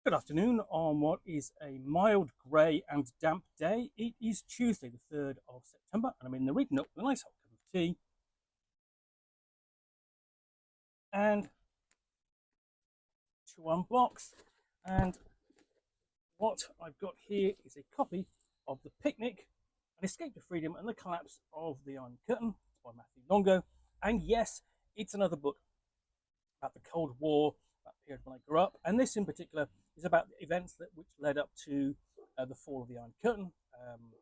Good afternoon on what is a mild grey and damp day. It is Tuesday, the 3rd of September, and I'm in the reading nook with a nice hot cup of tea. And to unbox. And what I've got here is a copy of The Picnic, An Escape to Freedom and the Collapse of the Iron Curtain by Matthew Longo. And yes, it's another book about the Cold War, that period when I grew up. And this in particular is about the events which led up to the fall of the Iron Curtain, and the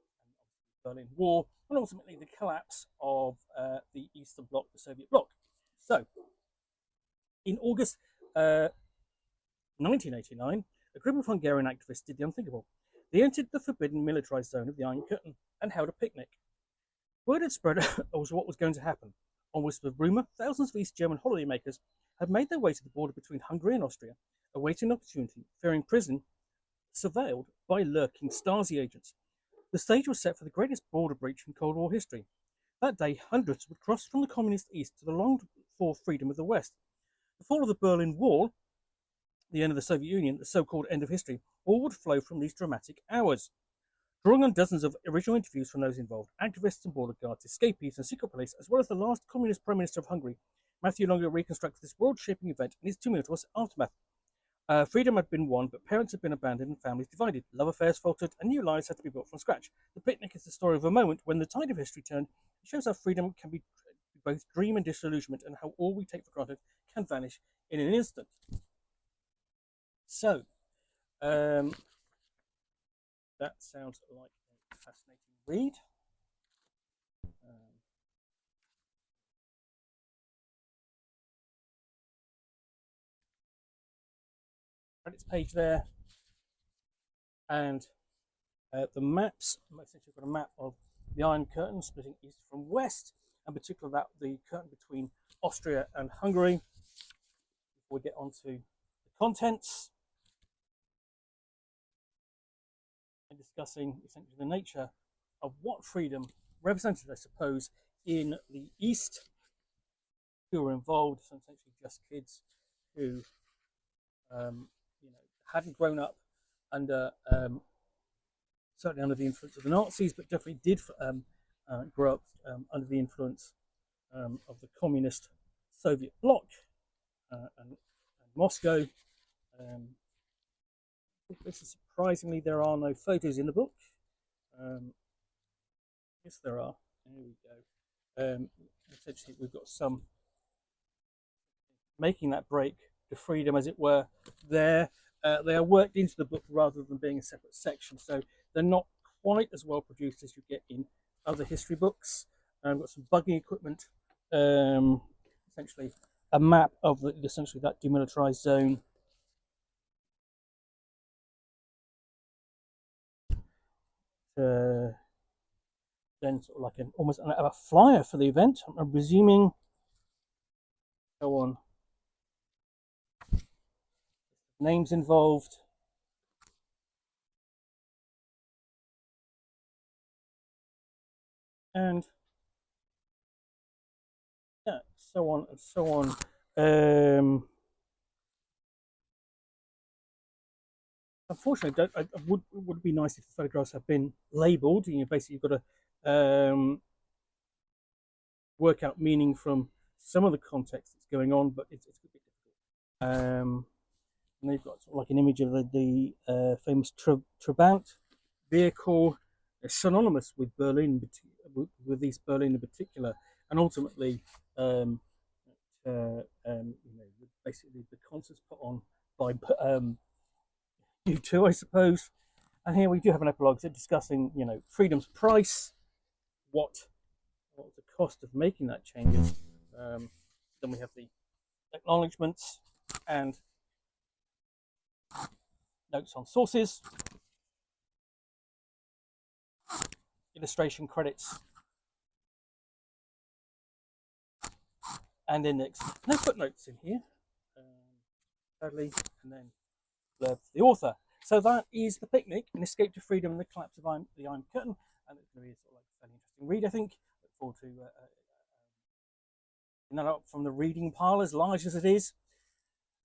Berlin War, and ultimately the collapse of the Eastern Bloc, the Soviet Bloc. So, in August 1989, a group of Hungarian activists did the unthinkable. They entered the forbidden militarized zone of the Iron Curtain and held a picnic. Word had spread as what was going to happen. On whispered rumour, thousands of East German holidaymakers had made their way to the border between Hungary and Austria, awaiting an opportunity, fearing prison, surveilled by lurking Stasi agents. The stage was set for the greatest border breach in Cold War history. That day, hundreds would cross from the communist East to the longed-for freedom of the West. The fall of the Berlin Wall, the end of the Soviet Union, the so-called end of history, all would flow from these dramatic hours. Drawing on dozens of original interviews from those involved, activists and border guards, escapees and secret police, as well as the last communist prime minister of Hungary, Matthew Longo reconstructed this world-shaping event in his 2-minute aftermath. Freedom had been won, but parents had been abandoned and families divided. Love affairs faltered, and new lives had to be built from scratch. The Picnic is the story of a moment when the tide of history turned. It shows how freedom can be both dream and disillusionment, and how all we take for granted can vanish in an instant. So, that sounds like a fascinating read. Credits page there, and the maps. Essentially, got a map of the Iron Curtain splitting east from west, and particularly that the curtain between Austria and Hungary. Before we get on to the contents and discussing essentially the nature of what freedom represented, I suppose, in the East, who were involved, so essentially just kids who hadn't grown up under certainly under the influence of the Nazis, but definitely did grow up under the influence of the communist Soviet bloc and Moscow. Surprisingly, there are no photos in the book. Yes, there are. There we go. Essentially, we've got some making that break to freedom, as it were, there. They are worked into the book rather than being a separate section, so they're not quite as well produced as you get in other history books. We've got some bugging equipment, essentially a map of essentially that demilitarized zone. Then sort of like almost a flyer for the event. I'm presuming. Go on. Names involved. And yeah, so on and so on. Unfortunately, it would be nice if the photographs have been labelled. Basically, you've got to work out meaning from some of the context that's going on, but it's a bit difficult. And they've got sort of like an image of the famous Trabant vehicle, synonymous with Berlin, with East Berlin in particular, and ultimately, basically the concerts put on by U2, I suppose. And here we do have an epilogue discussing, freedom's price, what the cost of making that changes. Then we have the acknowledgements and notes on sources, illustration credits, and index. No footnotes in here, sadly, and then blurb for the author. So that is The Picnic, An Escape to Freedom and the Collapse of the Iron Curtain, and it's going to be sort of like a fairly interesting read, I think. Look forward to that up from the reading pile, as large as it is.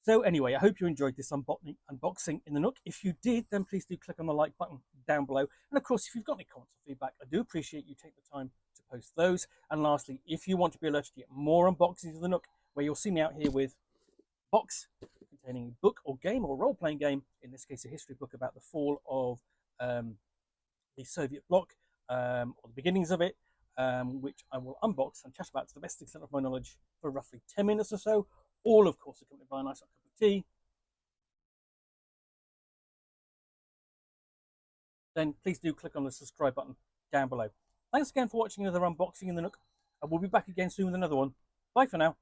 So anyway, I hope you enjoyed this unboxing in the Nook. If you did, then please do click on the like button down below. And of course, if you've got any comments or feedback, I do appreciate you take the time to post those. And lastly, if you want to be alerted to get more unboxings of the Nook, where you'll see me out here with a box containing a book or game or role-playing game, in this case a history book about the fall of the Soviet bloc, or the beginnings of it, which I will unbox and chat about to the best extent of my knowledge for roughly 10 minutes or so, all of course accompanied by a nice cup of tea. Then please do click on the subscribe button down below. Thanks again for watching another unboxing in the Nook. I will be back again soon with another one. Bye for now.